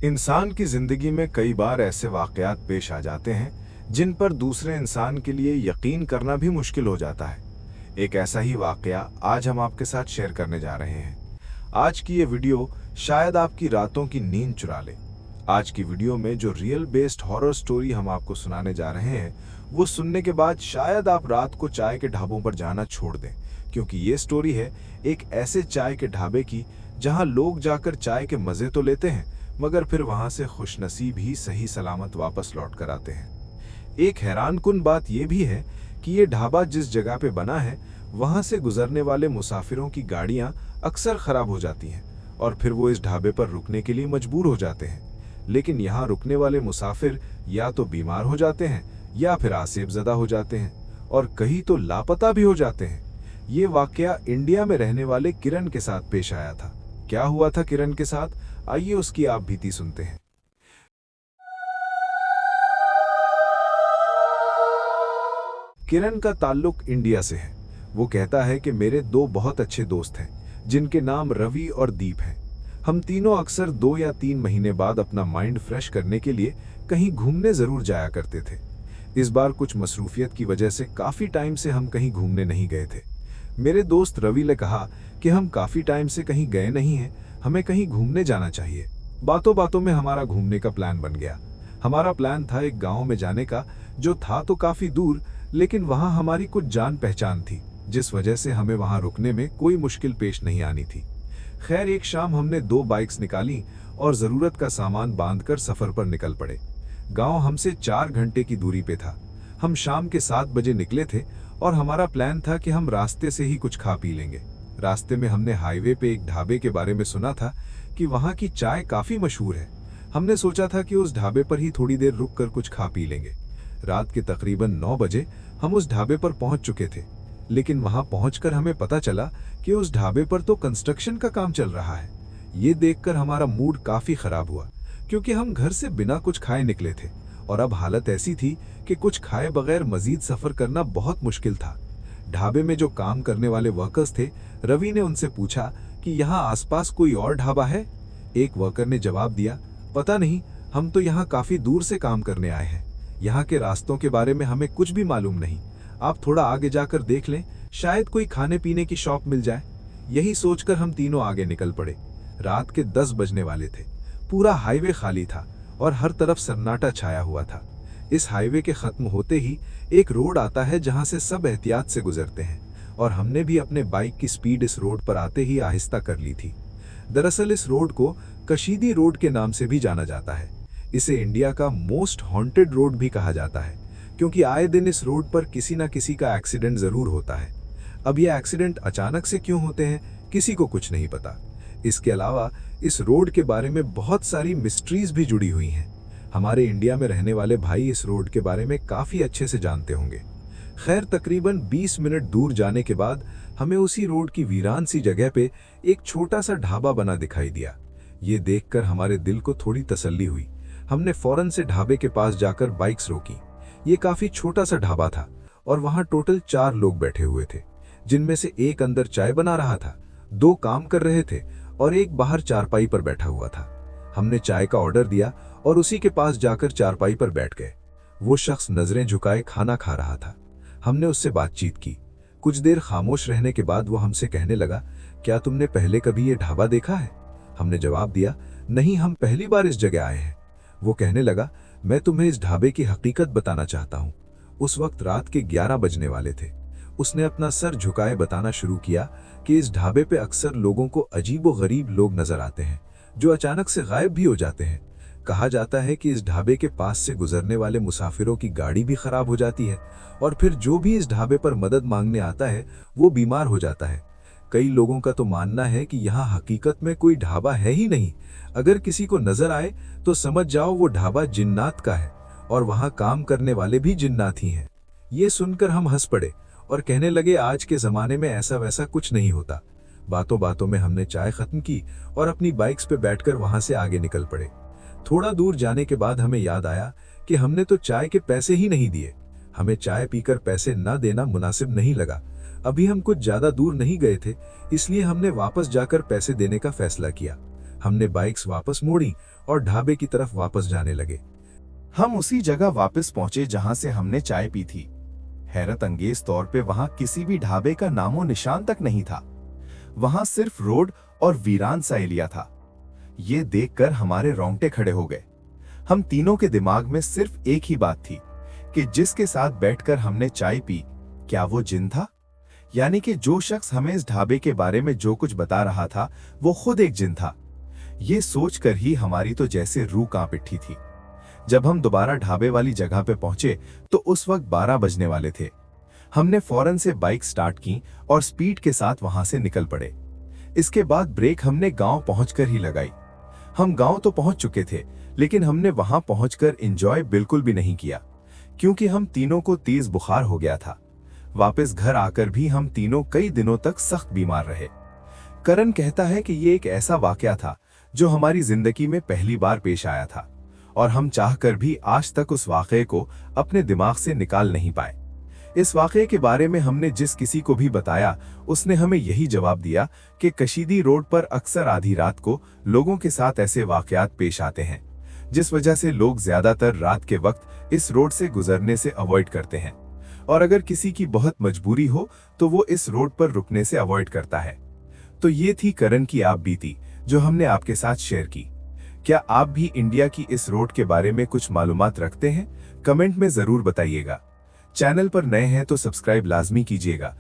इंसान की जिंदगी में कई बार ऐसे वाकयात पेश आ जाते हैं जिन पर दूसरे इंसान के लिए यकीन करना भी मुश्किल हो जाता है। एक ऐसा ही वाकया आज हम आपके साथ शेयर करने जा रहे हैं। आज की ये वीडियो शायद आपकी रातों की नींद चुरा ले। आज की वीडियो में जो रियल बेस्ड हॉरर स्टोरी हम आपको सुनाने जा रहे हैं, वो सुनने के बाद शायद आप रात को चाय के ढाबों पर जाना छोड़ दें, क्योंकि ये स्टोरी है एक ऐसे चाय के ढाबे की जहां लोग जाकर चाय के मजे तो लेते हैं, मगर फिर वहां से खुशनसीब ही सही सलामत वापस लौट कर आते हैं। एक हैरानकुन बात यह भी है कि ये ढाबा जिस जगह पे बना है, वहां से गुजरने वाले मुसाफिरों की गाड़ियां अक्सर खराब हो जाती हैं और फिर वो इस ढाबे पर रुकने के लिए मजबूर हो जाते हैं। लेकिन यहाँ रुकने वाले मुसाफिर या तो बीमार हो जाते हैं या फिर आसेबजदा हो जाते हैं और कहीं तो लापता भी हो जाते हैं। ये वाकया इंडिया में रहने वाले किरण के साथ पेश आया था। क्या हुआ था किरण के साथ, आइए उसकी आप बीती सुनते हैं। किरण का ताल्लुक इंडिया से है। वो कहता है कि मेरे दो बहुत अच्छे दोस्त हैं जिनके नाम रवि और दीप हैं। हम तीनों अक्सर 2 या 3 महीने बाद अपना माइंड फ्रेश करने के लिए कहीं घूमने जरूर जाया करते थे। इस बार कुछ मसरूफियत की वजह से काफी टाइम से हम कहीं घूमने नहीं गए थे। मेरे दोस्त रवि ने कहा कि हम काफी टाइम से कहीं गए नहीं हैं, हमें कहीं घूमने जाना चाहिए। बातों बातों में हमारा घूमने का प्लान बन गया। हमारा प्लान था एक गांव में जाने का, जो था तो काफी दूर, लेकिन वहां हमारी कुछ जान पहचान थी, जिस वजह से हमें वहां रुकने में कोई मुश्किल पेश नहीं आनी थी। खैर, एक शाम हमने 2 बाइक्स निकाली और जरूरत का सामान बांधकर सफर पर निकल पड़े। गांव हमसे 4 घंटे की दूरी पे था। हम शाम के 7 बजे निकले थे और हमारा प्लान था कि हम रास्ते से ही कुछ खा पी लेंगे। रास्ते में हमने हाईवे पे एक ढाबे के बारे में सुना था कि वहां की चाय काफी मशहूर है। हमने सोचा था कि उस ढाबे पर ही थोड़ी देर रुककर कुछ खा पी लेंगे। रात के तकरीबन 9 बजे हम उस ढाबे पर पहुंच चुके थे, लेकिन वहां पहुंचकर हमें पता चला कि उस ढाबे पर तो कंस्ट्रक्शन का काम चल रहा है। ये देखकर हमारा मूड काफी खराब हुआ, क्योंकि हम घर से बिना कुछ खाए निकले थे और अब हालत ऐसी थी कि कुछ खाए बगैर मजीद सफर करना बहुत मुश्किल था। ढाबे में जो काम करने वाले वर्कर्स थे, रवि ने उनसे पूछा कि यहाँ आसपास कोई और ढाबा है। एक वर्कर ने जवाब दिया, पता नहीं, हम तो यहाँ काफी दूर से काम करने आए हैं। यहाँ के रास्तों के बारे में हमें कुछ भी मालूम नहीं। आप थोड़ा आगे जाकर देख लें, शायद कोई खाने पीने की शॉप मिल जाए। यही सोचकर हम तीनों आगे निकल पड़े। रात के 10 बजने वाले थे। पूरा हाईवे खाली था और हर तरफ सन्नाटा छाया हुआ था। इस हाईवे के खत्म होते ही एक रोड आता है जहां से सब एहतियात से गुजरते हैं, और हमने भी अपने बाइक की स्पीड इस रोड पर आते ही आहिस्ता कर ली थी। दरअसल इस रोड को कशीदी रोड के नाम से भी जाना जाता है। इसे इंडिया का मोस्ट हॉन्टेड रोड भी कहा जाता है, क्योंकि आए दिन इस रोड पर किसी न किसी का एक्सीडेंट जरूर होता है। अब ये एक्सीडेंट अचानक से क्यों होते हैं, किसी को कुछ नहीं पता। इसके अलावा इस रोड के बारे में बहुत सारी मिस्ट्रीज भी जुड़ी हुई हैं। हमारे इंडिया में रहने वाले भाई इस रोड के बारे में काफी अच्छे से जानते होंगे। खैर, तकरीबन 20 मिनट दूर जाने के बाद हमें उसी रोड की वीरान सी जगह पे एक छोटा सा ढाबा बना दिखाई दिया। ये देखकर हमारे दिल को थोड़ी तसल्ली हुई। हमने फौरन से ढाबे के पास जाकर बाइक्स रोकी। ये काफी छोटा सा ढाबा था और वहां टोटल 4 लोग बैठे हुए थे, जिनमें से एक अंदर चाय बना रहा था, 2 काम कर रहे थे और एक बाहर चारपाई पर बैठा हुआ था। हमने चाय का ऑर्डर दिया और उसी के पास जाकर चारपाई पर बैठ गए। वो शख्स नजरें झुकाए खाना खा रहा था। हमने उससे बातचीत की। कुछ देर खामोश रहने के बाद वो हमसे कहने लगा, क्या तुमने पहले कभी ये ढाबा देखा है? हमने जवाब दिया, नहीं, हम पहली बार इस जगह आए हैं। वो कहने लगा, मैं तुम्हें इस ढाबे की हकीकत बताना चाहता हूँ। उस वक्त रात के 11 बजने वाले थे। उसने अपना सर झुकाए बताना शुरू किया कि इस ढाबे पे अक्सर लोगों को अजीबो गरीब लोग नजर आते हैं, जो अचानक से गायब भी हो जाते हैं। कहा जाता है कि इस ढाबे के पास से गुजरने वाले मुसाफिरों की गाड़ी भी खराब हो जाती है और फिर जो भी इस ढाबे पर मदद मांगने आता है वो बीमार हो जाता है। कई लोगों का तो मानना है कि यहाँ हकीकत में कोई ढाबा है ही नहीं। अगर किसी को नजर आए तो समझ जाओ वो ढाबा जिन्नात का है और वहाँ काम करने वाले भी जिन्नात ही हैं। ये सुनकर हम हंस पड़े और कहने लगे, आज के जमाने में ऐसा वैसा कुछ नहीं होता। बातों बातों में हमने चाय खत्म की और अपनी बाइक्स पे बैठकर वहां से आगे निकल पड़े। थोड़ा दूर जाने के बाद हमें याद आया कि हमने तो चाय के पैसे ही नहीं दिए। हमें चाय पीकर पैसे न देना मुनासिब नहीं लगा। अभी हम कुछ ज्यादा दूर नहीं गए थे, इसलिए हमने वापस जाकर पैसे देने का फैसला किया। हमने बाइक्स वापस मोड़ी और ढाबे की तरफ वापस जाने लगे। हम उसी जगह वापस पहुंचे जहां से हमने चाय पी थी। हैरत अंगेज तौर पे वहां किसी भी ढाबे का नामो निशान तक नहीं था। वहां सिर्फ रोड और वीरान सा एरिया था। ये देखकर हमारे रोंगटे खड़े हो गए। हम तीनों के दिमाग में सिर्फ एक ही बात थी कि जिसके साथ बैठकर हमने चाय पी, क्या वो जिन था? यानी कि जो शख्स हमें इस ढाबे के बारे में जो कुछ बता रहा था, वो खुद एक जिन था। ये सोचकर ही हमारी तो जैसे रूह कांप उठी थी। जब हम दोबारा ढाबे वाली जगह पे पहुंचे तो उस वक्त 12 बजने वाले थे। हमने फौरन से बाइक स्टार्ट की और स्पीड के साथ वहां से निकल पड़े। इसके बाद ब्रेक हमने गांव पहुंचकर ही लगाई। हम गांव तो पहुंच चुके थे, लेकिन हमने वहां पहुंचकर एंजॉय बिल्कुल भी नहीं किया, क्योंकि हम तीनों को तेज बुखार हो गया था। वापस घर आकर भी हम तीनों कई दिनों तक सख्त बीमार रहे। करण कहता है कि ये एक ऐसा वाकया था जो हमारी जिंदगी में पहली बार पेश आया था और हम चाहकर भी आज तक उस वाकये को अपने दिमाग से निकाल नहीं पाए। इस वाकये के बारे में हमने जिस किसी को भी बताया, उसने हमें यही जवाब दिया कि कशीदी रोड पर अक्सर आधी रात को लोगों के साथ ऐसे वाकयात पेश आते हैं, जिस वजह से लोग ज्यादातर रात के वक्त इस रोड से गुजरने से अवॉइड करते हैं, और अगर किसी की बहुत मजबूरी हो तो वो इस रोड पर रुकने से अवॉइड करता है। तो ये थी करण की आप बीती जो हमने आपके साथ शेयर की। क्या आप भी इंडिया की इस रोड के बारे में कुछ मालूमात रखते हैं? कमेंट में जरूर बताइएगा। चैनल पर नए हैं तो सब्सक्राइब लाजमी कीजिएगा।